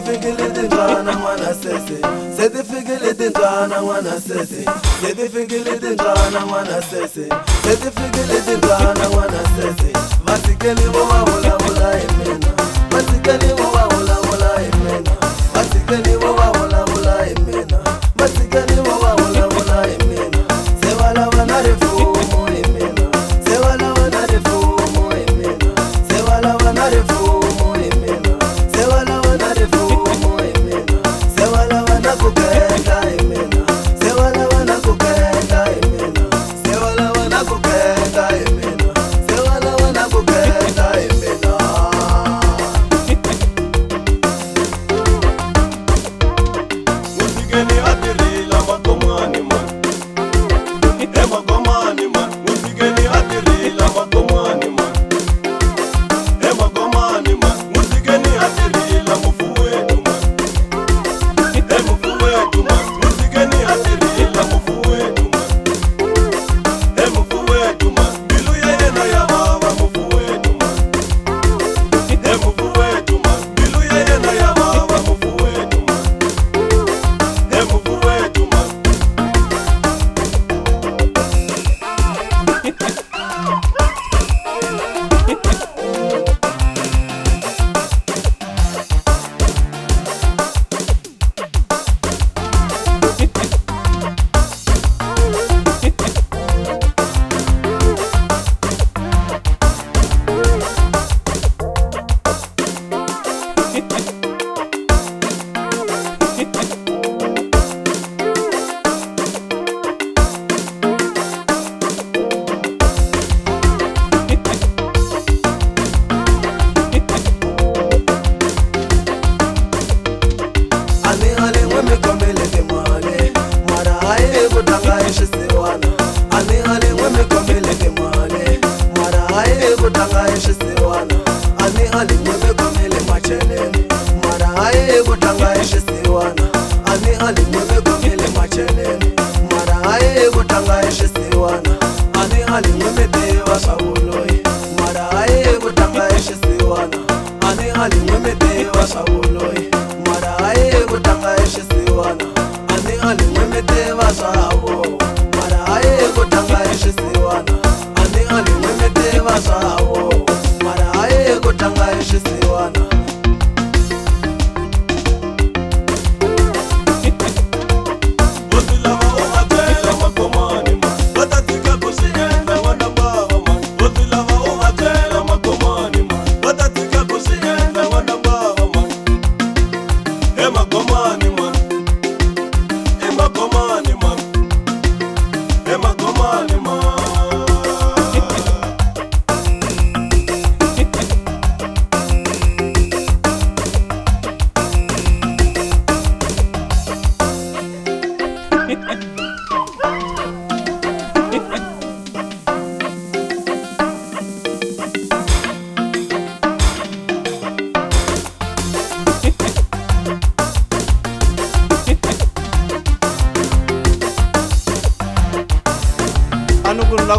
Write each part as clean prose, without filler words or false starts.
fikile tindlwana n'wana sese, se ti fikile tindlwana n'wana sese, se ti fikile tindlwana n'wana sese, se ti fikile tindlwana n'wana sese. Vatikeli vo va vulavula hi mina, vatikeli vo va vulavula hi mina, vatikeli vo va vulavula hi mina, vatikeli vo va vulavula hi mina. Se va lava na rifumo hi mina, se va lava na rifumo hi mina, se va lava na rifumo hi mina, se va lava na rifumo hi mina, se va lava na ku kenda hi mina, se va lava na ku kenda hi mina, se va lava na ku kenda hi mina, se va lava na ku kenda hi mina. Musikeni a tirhila makomani man, e makomani man. Musikeni a tirhila makomani man, e makomani man. Musikeni a tirhila mufu wetu man, e mufu wetu man. Musikeni a tirhila mufu wetu man, e mufu wetu man. Mbilu ya yena ya vava mufu wetu man, e mufu wetu man. Mbilu ya yena ya vava mufu wetu man, e mufu wetu man.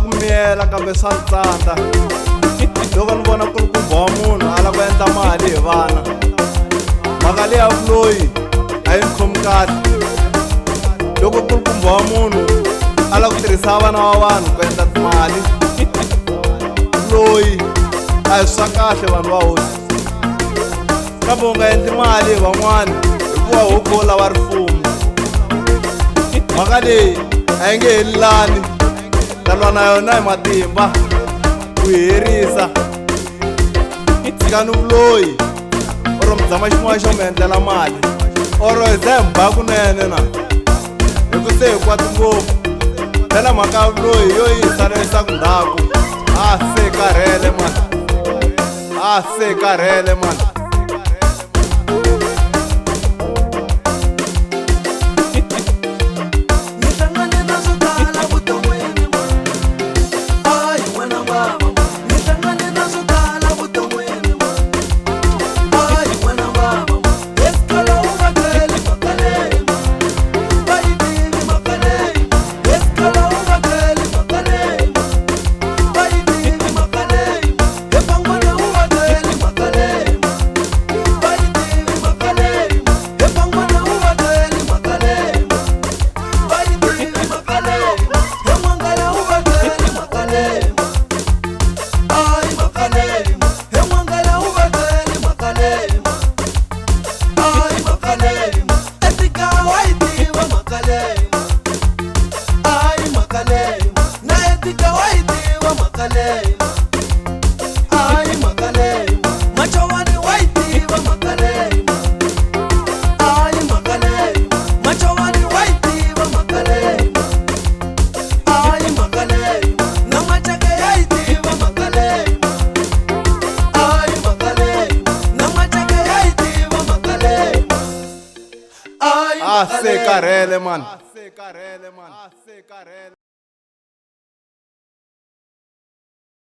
Kumiyela kambe swa ntsandza loko ni vona ku ri ku boha munhu a lava ku endla mali hi vana. Mhaka leyi ya vuloyi a yi ni khomi kahle. Loko ku ri ku boha munhu a lava ku tirhisa vana va vanhu ku endla timali, vuloyi a hi swa kahle vanhu va hosi. Kambe u nga endli mali hi van'wani hikuva huku lava rifumo. Mhaka leyi a yi nge helelani, ta lwa na yona hi matimba ku herisa. Tshikani vuloyi or mi zama xin'wana xo mi endlela mali or hi za hi mba kunene na hi ku se hi kwati ngopfu. Phela mhaka ya vuloyi yo yisa leswaku ndhaku se karhele mani, se karhele mani. se karhele man